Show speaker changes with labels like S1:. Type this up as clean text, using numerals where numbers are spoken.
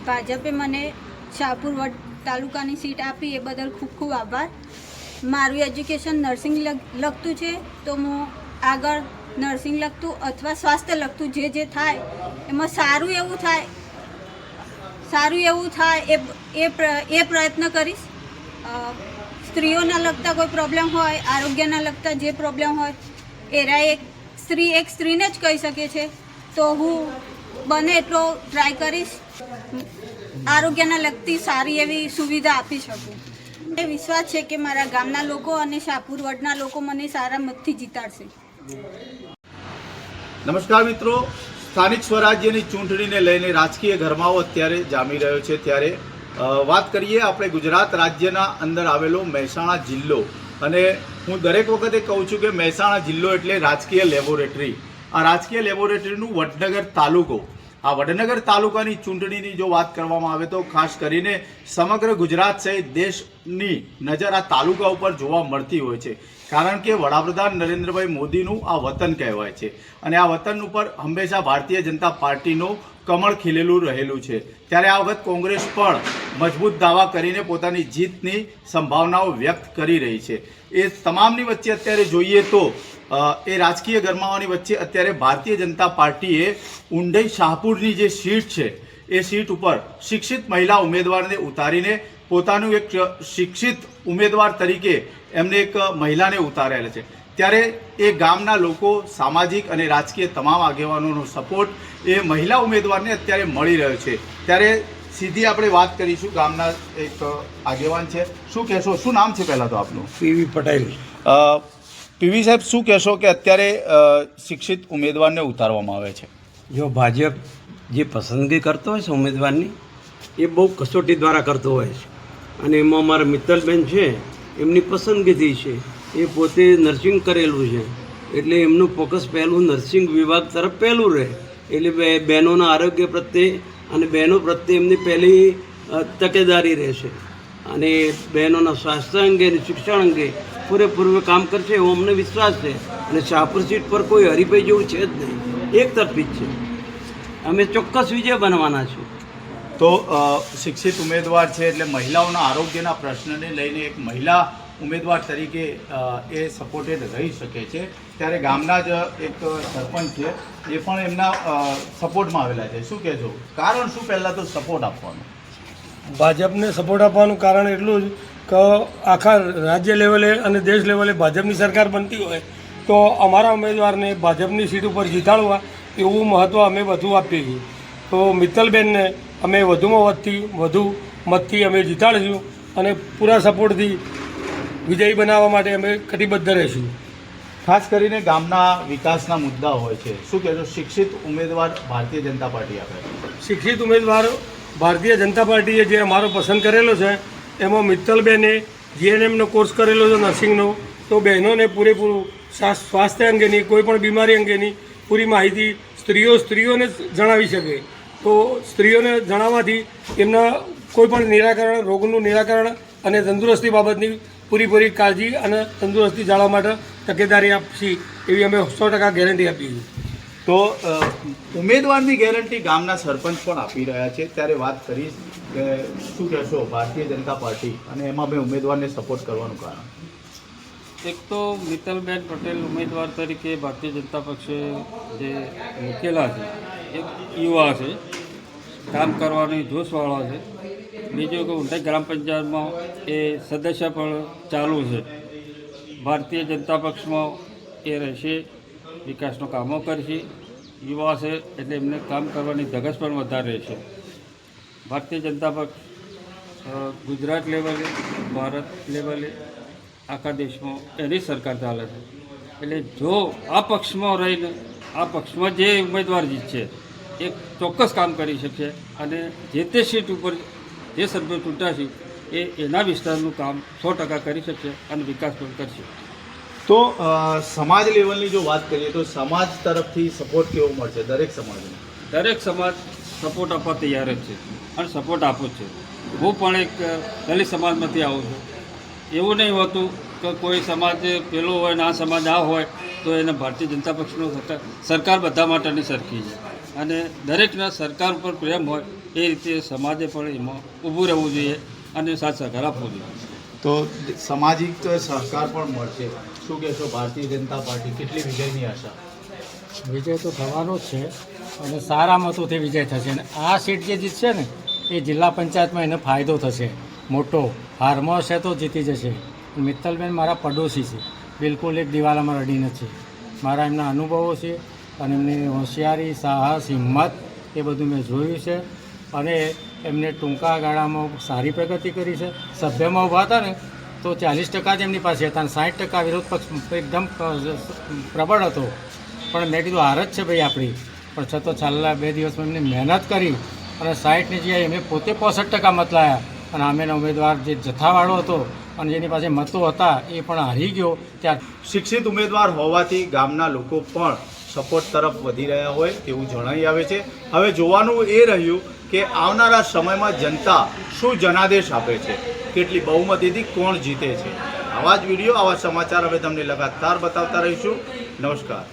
S1: ભાજપે મને શાહપુર વડ તાલુકાની સીટ આપી એ બદલ ખૂબ ખૂબ આભાર. મારું એજ્યુકેશન નર્સિંગ લગતું છે, તો હું આગળ નર્સિંગ લગતું અથવા સ્વાસ્થ્ય લગતું જે થાય એમાં સારું એવું થાય એ પ્રયત્ન કરીશ. સ્ત્રીઓના લગતા કોઈ પ્રોબ્લેમ હોય, આરોગ્યના લગતા જે પ્રોબ્લેમ હોય એરા એક સ્ત્રીને જ કહી શકે છે, તો હું બને એટલો ટ્રાય કરીશ આરોગ્યના લગતી સારી એવી સુવિધા આપી શકું. એ વિશ્વાસ છે કે મારા ગામના લોકો અને શાહપુર વડના લોકો મને સારા મતથી જીતાડશે.
S2: નમસ્કાર મિત્રો, સ્થાનિક સ્વરાજ્યની ચૂંટણીને લઈને રાજકીય ગરમાવો અત્યારે જામી રહ્યો છે. ત્યારે વાત કરીએ આપણે ગુજરાત રાજ્યના અંદર આવેલો મહેસાણા જિલ્લો, અને હું દરેક વખતે કહું છું કે મહેસાણા જિલ્લો એટલે રાજકીય લેબોરેટરી. આ રાજકીય લેબોરેટરીનું વડનગર તાલુકો, આ વડનગર તાલુકાની ચૂંટણીની જો વાત કરવામાં આવે તો ખાસ કરીને સમગ્ર ગુજરાત સહિત દેશની નજર આ તાલુકા ઉપર જોવા મળતી હોય છે, કારણ કે વડાપ્રધાન નરેન્દ્રભાઈ મોદીનું આ વતન કહેવાય છે, અને આ વતન ઉપર હંમેશા ભારતીય જનતા પાર્ટીનું કમળ ખીલેલું રહેલું છે. ત્યારે આ વખત કોંગ્રેસ પણ મજબૂત દાવા કરીને પોતાની જીતની સંભાવનાઓ વ્યક્ત કરી રહી છે. એ તમામની વચ્ચે અત્યારે જોઈએ તો એ રાજકીય ગરમાવાની વચ્ચે અત્યારે ભારતીય જનતા પાર્ટીએ ઉંડઈ શાહપુરની જે સીટ છે એ સીટ ઉપર શિક્ષિત મહિલા ઉમેદવારને ઉતારીને પોતાનું એક શિક્ષિત ઉમેદવાર તરીકે એમને એક મહિલાને ઉતારેલા છે. ત્યારે એ ગામના લોકો, સામાજિક અને રાજકીય તમામ આગેવાનોનો સપોર્ટ એ મહિલા ઉમેદવારને અત્યારે મળી રહ્યો છે. ત્યારે સીધી આપણે વાત કરીશું. ગામના એક આગેવાન છે, શું કહેશો? શું નામ છે પહેલાં તો આપનું?
S3: પીવી પટેલ.
S2: પીવી સાહેબ, શું કહેશો કે અત્યારે શિક્ષિત ઉમેદવારને ઉતારવામાં આવે છે?
S3: જો ભાજપ જે પસંદગી કરતો હોય છે ઉમેદવારની, એ બહુ કસોટી દ્વારા કરતો હોય છે, અને એમાં અમારા મિત્તલબેન છે એમની પસંદગીથી છે. એ પોતે નર્સિંગ કરેલું છે, એટલે એમનું ફોકસ પહેલું નર્સિંગ વિભાગ તરફ પહેલું રહે, એટલે બહેનોના આરોગ્ય પ્રત્યે અને બહેનો પ્રત્યે એમની પહેલી તકેદારી રહેશે, અને બહેનોના સ્વાસ્થ્ય અંગે અને શિક્ષણ અંગે પૂરેપૂરું કામ કરશે એવો અમને વિશ્વાસ છે. અને શાહપુર સીટ પર કોઈ હરીફાઈ જેવું છે જ નહીં, એક તરફી જ છે. અમે ચોક્કસ વિજય બનવાના છીએ.
S2: તો શિક્ષિત ઉમેદવાર છે એટલે મહિલાઓના આરોગ્યના પ્રશ્નને લઈને એક મહિલા ઉમેદવાર તરીકે એ સપોર્ટેડ રહી શકે છે. ત્યારે ગામના જ એક સરપંચ છે, એ પણ એમના સપોર્ટમાં આવેલા છે. શું કહેશો? કારણ શું પહેલાં તો સપોર્ટ આપવાનો?
S4: ભાજપને સપોર્ટ આપવાનું કારણ એટલું જ કે આખા રાજ્ય લેવલે અને દેશ લેવલે ભાજપની સરકાર બનતી હોય તો અમારા ઉમેદવારને ભાજપની સીટ ઉપર જીતાડવા એવું મહત્ત્વ અમે વધુ આપીએ છીએ. તો મિત્તલબેનને અમે વધુ મતથી અમે જીતાડીશું, અને પૂરા સપોર્ટથી વિજયી બનાવવા માટે અમે કટિબદ્ધ રહીશું.
S2: ખાસ કરીને ગામના વિકાસના મુદ્દા હોય છે, શું કહેશો? શિક્ષિત ઉમેદવાર ભારતીય જનતા પાર્ટી આપે.
S4: શિક્ષિત ઉમેદવાર ભારતીય જનતા પાર્ટીએ જે અમારો પસંદ કરેલો છે એમાં મિત્તલબેને જીએનએમનો કોર્સ કરેલો છે નર્સિંગનો, તો બહેનોને પૂરેપૂરું સ્વાસ્થ્ય અંગેની કોઈ પણ બીમારી અંગેની પૂરી માહિતી સ્ત્રીઓને જણાવી શકે. તો સ્ત્રીઓને જણાવવાથી એમના કોઈ પણ નિરાકરણ, રોગનું નિરાકરણ અને તંદુરસ્તી બાબતની પૂરી કાળજી અને તંદુરસ્તી જાળવવા માટે તકેદારી આપશી એવી અમે 100% ગેરંટી આપી છે.
S2: તો ઉમેદવારની ગેરંટી ગામના સરપંચ પણ આપી રહ્યા છે. ત્યારે વાત કરીશ કે શું કહેશો ભારતીય જનતા પાર્ટી અને એમાં મેં ઉમેદવારને સપોર્ટ કરવાનું કારણ?
S5: એક તો મિત્તલબેન પટેલ ઉમેદવાર તરીકે ભારતીય જનતા પક્ષે જે મૂકેલા છે, એક યુવા છે, કામ કરવાની જોશવાળો છે. બીજું કે ઉંટાઈ ગ્રામ પંચાયતમાં એ સદસ્ય પણ ચાલુ છે. ભારતીય જનતા પક્ષમાં એ રહેશે, વિકાસનું કામો કરશે. યુવા છે એટલે એમને કામ કરવાની ધગશ પણ વધારે રહેશે. ભારતીય જનતા પક્ષ ગુજરાત લેવલે, ભારત લેવલે, આખા દેશમાં એની સરકાર ચાલે છે. એટલે જો આ પક્ષમાં રહીને આ પક્ષમાં જે ઉમેદવાર જીતશે એ ચોક્કસ કામ કરી શકશે, અને જે તે સીટ ઉપર જે સભ્યો ચૂંટાશે એના વિસ્તારનું કામ 100% કરી શકશે અને વિકાસ પણ કરશે.
S2: તો સમાજ લેવલની જો વાત કરીએ તો સમાજ તરફથી સપોર્ટ કેવો મળશે?
S5: દરેક સમાજ સપોર્ટ આપવા તૈયાર જ છે અને સપોર્ટ આપું જ છે. હું પણ એક દલિત સમાજમાંથી આવું છું. એવું નહીં હોતું કે કોઈ સમાજ પેલો હોય ને આ સમાજ આ હોય તો એને ભારતીય જનતા પક્ષનો સરકાર બધા માટેની સરખી છે, અને દરેકના સરકાર ઉપર પ્રેમ હોય એ રીતે સમાજે પણ એમાં ઊભું રહેવું જોઈએ અને સાથ સહકાર આપવો જોઈએ.
S2: તો સામાજિક સહકાર પણ મળશે. શું કહેશો, ભારતીય જનતા પાર્ટી કેટલી વિજયની આશા?
S6: વિજય તો થવાનો જ છે અને સારા મતોથી વિજય થશે. અને આ સીટ જે જીતશે ને એ જિલ્લા પંચાયતમાં એને ફાયદો થશે મોટો. હારમાં હશે તો જીતી જશે. મિત્તલબેન મારા પડોશી છે, બિલકુલ એક દિવાલામાં રડી નથી. મારા એમના અનુભવો છે અને એમની હોશિયારી, સાહસ, હિંમત એ બધું મેં જોયું છે અને એમને ટૂંકા ગાળામાં સારી પ્રગતિ કરી છે. સભ્યમાં ઊભા હતા ને તો 40% જ એમની પાસે હતા અને 60% વિરોધ પક્ષ એકદમ પ્રબળ હતો. પણ મેં કીધું હાર જ છે ભાઈ આપણી, પણ છતાં છેલ્લા 2 દિવસમાં એમને મહેનત કરી અને 60ની જગ્યાએ એમને પોતે 65% મત લાવ્યા અને આમેનો ઉમેદવાર જે જથ્થાવાળો હતો અને જેની પાસે મતો હતા એ પણ હારી ગયો. ત્યાં
S2: શિક્ષિત ઉમેદવાર હોવાથી ગામના લોકો પણ સપોર્ટ તરફ વધી રહ્યા હોય તેવું જણાઈ આવે છે. હવે જોવાનું એ રહ્યું કે આવનારા સમયમાં જનતા શું જનાદેશ આપે છે, કેટલી બહુમતીથી કોણ જીતે છે. આવા જ વિડીયો, આવા સમાચાર હવે તમને લગાતાર બતાવતા રહીશું. નમસ્કાર.